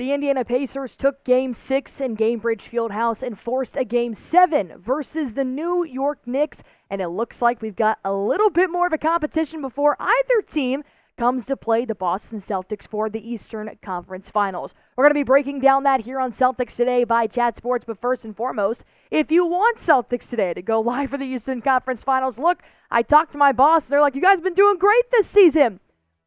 The Indiana Pacers took Game 6 in Gainbridge Fieldhouse and forced a Game 7 versus the New York Knicks, and it looks like we've got a little bit more of a competition before either team comes to play the Boston Celtics for the Eastern Conference Finals. We're going to be breaking down that here on Celtics Today by Chat Sports, but first and foremost, if you want Celtics Today to go live for the Eastern Conference Finals, look, I talked to my boss, and they're like, you guys have been doing great this season.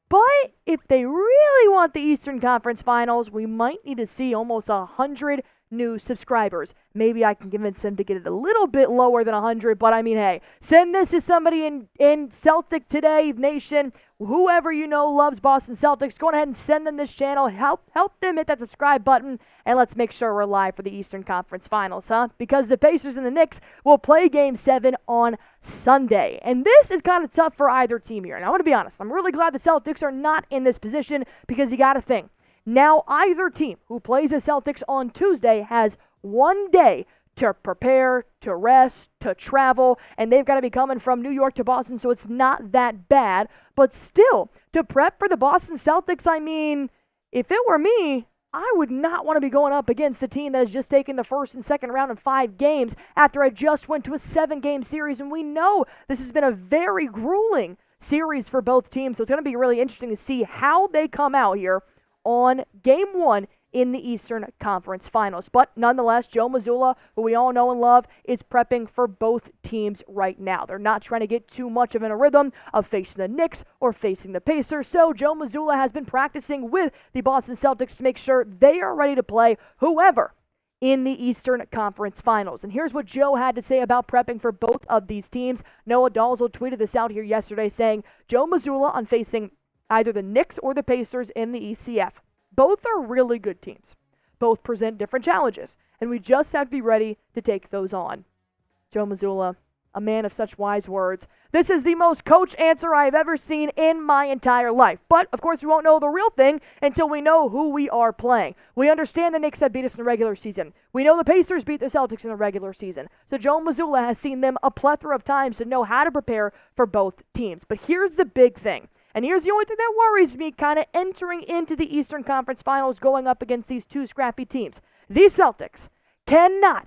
But if they really want the Eastern Conference Finals, we might need to see almost 100 new subscribers. Maybe I can convince them to get it a little bit lower than 100, but I mean, hey, send this to somebody in Celtic Today Nation, whoever you know loves Boston Celtics. Go ahead and send them this channel. Help them hit that subscribe button, and let's make sure we're live for the Eastern Conference Finals, huh? Because the Pacers and the Knicks will play Game 7 on Sunday. And this is kind of tough for either team here. And I want to be honest, I'm really glad the Celtics are not in this position because you got to think. Now, either team who plays the Celtics on Tuesday has one day to prepare, to rest, to travel, and they've got to be coming from New York to Boston, so it's not that bad. But still, to prep for the Boston Celtics, I mean, if it were me, I would not want to be going up against the team that has just taken the first and second round in 5 games after I just went to a 7-game series, and we know this has been a very grueling series for both teams, so it's going to be really interesting to see how they come out here on Game 1 in the Eastern Conference Finals. But nonetheless, Joe Mazzulla, who we all know and love, is prepping for both teams right now. They're not trying to get too much of in a rhythm of facing the Knicks or facing the Pacers. So Joe Mazzulla has been practicing with the Boston Celtics to make sure they are ready to play whoever in the Eastern Conference Finals. And here's what Joe had to say about prepping for both of these teams. Noah Dalzell tweeted this out here yesterday saying, Joe Mazzulla on facing either the Knicks or the Pacers in the ECF. Both are really good teams. Both present different challenges, and we just have to be ready to take those on. Joe Mazzulla, a man of such wise words. This is the most coach answer I have ever seen in my entire life. But, of course, we won't know the real thing until we know who we are playing. We understand the Knicks have beat us in the regular season. We know the Pacers beat the Celtics in the regular season. So Joe Mazzulla has seen them a plethora of times to know how to prepare for both teams. But here's the big thing. And here's the only thing that worries me kind of entering into the Eastern Conference Finals going up against these two scrappy teams. The Celtics cannot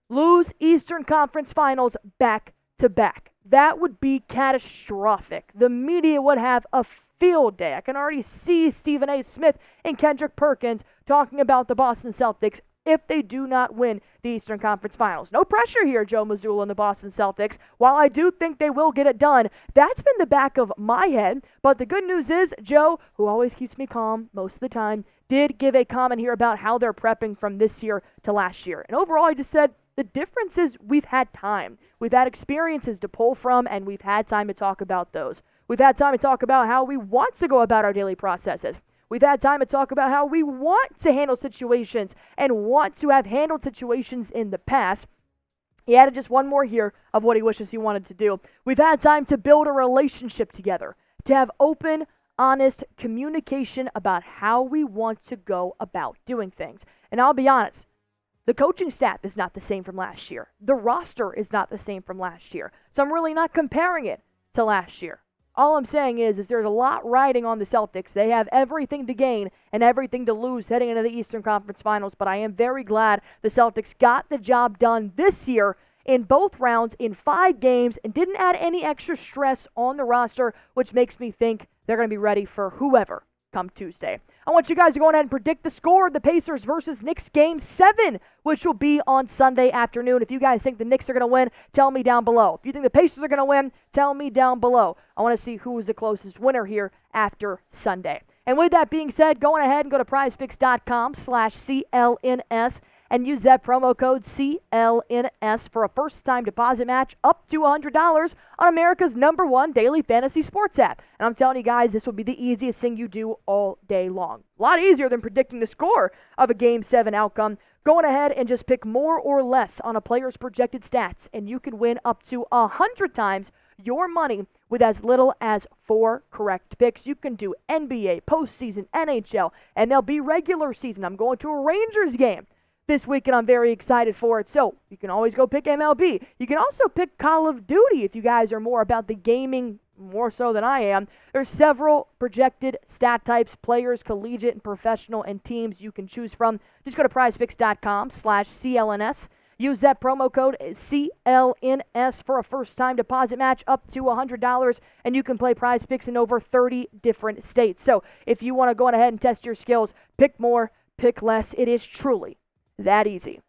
lose Eastern Conference Finals back-to-back. That would be catastrophic. The media would have a field day. I can already see Stephen A. Smith and Kendrick Perkins talking about the Boston Celtics if they do not win the Eastern Conference Finals. No pressure here, Joe Mazzulla and the Boston Celtics. While I do think they will get it done, that's been the back of my head. But the good news is, Joe, who always keeps me calm most of the time, did give a comment here about how they're prepping from this year to last year. And overall, he just said, the difference is we've had time. We've had experiences to pull from, and we've had time to talk about those. We've had time to talk about how we want to go about our daily processes. We've had time to talk about how we want to handle situations and want to have handled situations in the past. He added just one more here of what he wishes he wanted to do. We've had time to build a relationship together, to have open, honest communication about how we want to go about doing things. And I'll be honest, the coaching staff is not the same from last year. The roster is not the same from last year. So I'm really not comparing it to last year. All I'm saying is there's a lot riding on the Celtics. They have everything to gain and everything to lose heading into the Eastern Conference Finals, but I am very glad the Celtics got the job done this year in both rounds in 5 games and didn't add any extra stress on the roster, which makes me think they're going to be ready for whoever come Tuesday. I want you guys to go ahead and predict the score of the Pacers versus Knicks Game 7, which will be on Sunday afternoon. If you guys think the Knicks are going to win, tell me down below. If you think the Pacers are going to win, tell me down below. I want to see who is the closest winner here after Sunday. And with that being said, go ahead and go to PrizePicks.com/CLNS and use that promo code CLNS for a first-time deposit match up to $100 on America's #1 daily fantasy sports app. And I'm telling you guys, this will be the easiest thing you do all day long. A lot easier than predicting the score of a Game 7 outcome. Going ahead and just pick more or less on a player's projected stats, and you can win up to 100 times your money with as little as 4 correct picks. You can do NBA, postseason, NHL, MLB regular season. I'm going to a Rangers game this week, and I'm very excited for it. So you can always go pick MLB. You can also pick Call of Duty if you guys are more about the gaming more so than I am. There's several projected stat types, players, collegiate and professional, and teams you can choose from. Just go to PrizePicks.com/CLNS. Use that promo code CLNS for a first-time deposit match up to $100, and you can play Prize Picks in over 30 different states. So if you want to go on ahead and test your skills, pick more, pick less. It is truly that easy.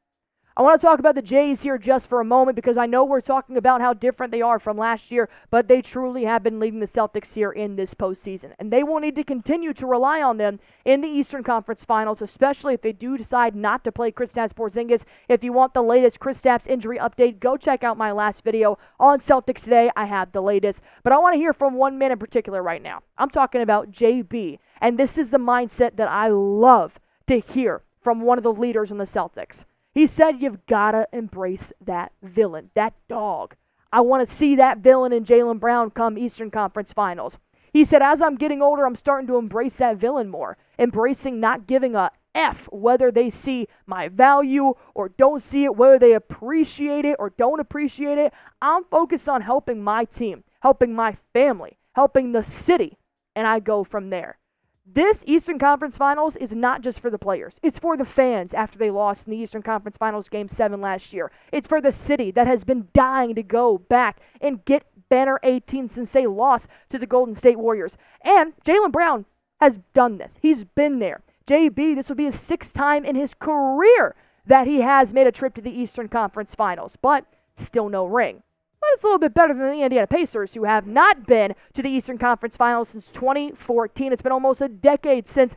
I want to talk about the Jays here just for a moment because I know we're talking about how different they are from last year, but they truly have been leading the Celtics here in this postseason. And they will need to continue to rely on them in the Eastern Conference Finals, especially if they do decide not to play Kristaps Porzingis. If you want the latest Kristaps injury update, go check out my last video on Celtics Today. I have the latest. But I want to hear from one man in particular right now. I'm talking about JB. And this is the mindset that I love to hear from one of the leaders in the Celtics. He said you've got to embrace that villain, that dog. I want to see that villain in Jaylen Brown come Eastern Conference Finals. He said, as I'm getting older, I'm starting to embrace that villain more, embracing not giving a F whether they see my value or don't see it, whether they appreciate it or don't appreciate it. I'm focused on helping my team, helping my family, helping the city, and I go from there. This Eastern Conference Finals is not just for the players. It's for the fans after they lost in the Eastern Conference Finals Game 7 last year. It's for the city that has been dying to go back and get banner 18 since they lost to the Golden State Warriors. And Jaylen Brown has done this. He's been there. JB, this will be his 6th time in his career that he has made a trip to the Eastern Conference Finals, but still no ring. But it's a little bit better than the Indiana Pacers, who have not been to the Eastern Conference Finals since 2014. It's been almost a decade since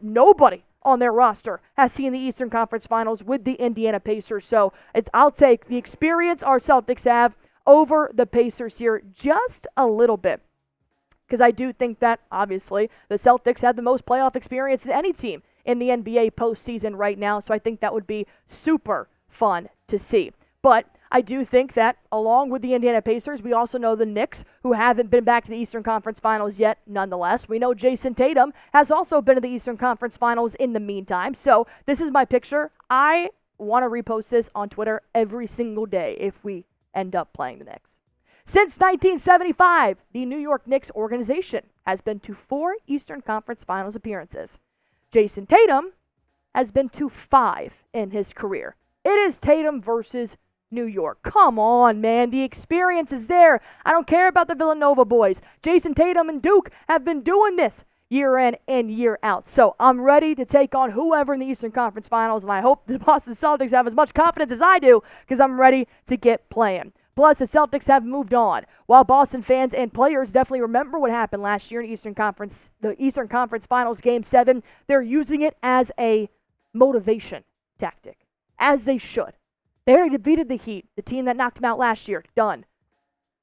nobody on their roster has seen the Eastern Conference Finals with the Indiana Pacers. So I'll take the experience our Celtics have over the Pacers here just a little bit. Because I do think that, obviously, the Celtics have the most playoff experience than any team in the NBA postseason right now. So I think that would be super fun to see. But I do think that, along with the Indiana Pacers, we also know the Knicks, who haven't been back to the Eastern Conference Finals yet, nonetheless. We know Jason Tatum has also been to the Eastern Conference Finals in the meantime. So this is my picture. I want to repost this on Twitter every single day if we end up playing the Knicks. Since 1975, the New York Knicks organization has been to 4 Eastern Conference Finals appearances. Jason Tatum has been to 5 in his career. It is Tatum versus New York. Come on, man. The experience is there. I don't care about the Villanova boys. Jason Tatum and Duke have been doing this year in and year out. So I'm ready to take on whoever in the Eastern Conference Finals, and I hope the Boston Celtics have as much confidence as I do because I'm ready to get playing. Plus, the Celtics have moved on. While Boston fans and players definitely remember what happened last year in the Eastern Conference Finals Game 7, they're using it as a motivation tactic, as they should. They already defeated the Heat, the team that knocked them out last year. Done.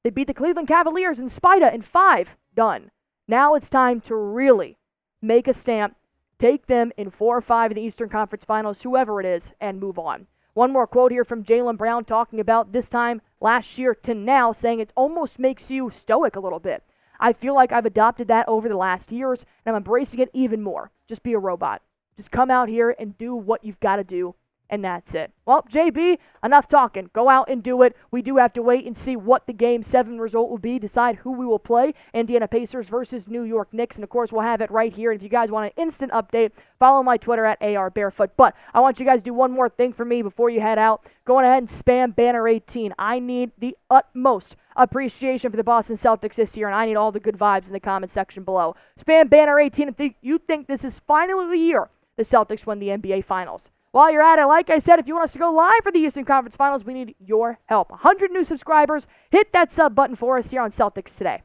They beat the Cleveland Cavaliers in Spida in 5. Done. Now it's time to really make a stamp, take them in 4 or 5 in the Eastern Conference Finals, whoever it is, and move on. One more quote here from Jaylen Brown talking about this time last year to now, saying it almost makes you stoic a little bit. I feel like I've adopted that over the last years, and I'm embracing it even more. Just be a robot. Just come out here and do what you've got to do. And that's it. Well, JB, enough talking. Go out and do it. We do have to wait and see what the Game 7 result will be, decide who we will play, Indiana Pacers versus New York Knicks. And, of course, we'll have it right here. And if you guys want an instant update, follow my Twitter at ARBarefoot. But I want you guys to do one more thing for me before you head out. Go on ahead and spam Banner 18. I need the utmost appreciation for the Boston Celtics this year, and I need all the good vibes in the comment section below. Spam Banner 18 if you think this is finally the year the Celtics win the NBA Finals. While you're at it, like I said, if you want us to go live for the Eastern Conference Finals, we need your help. 100 new subscribers. Hit that sub button for us here on Celtics Today.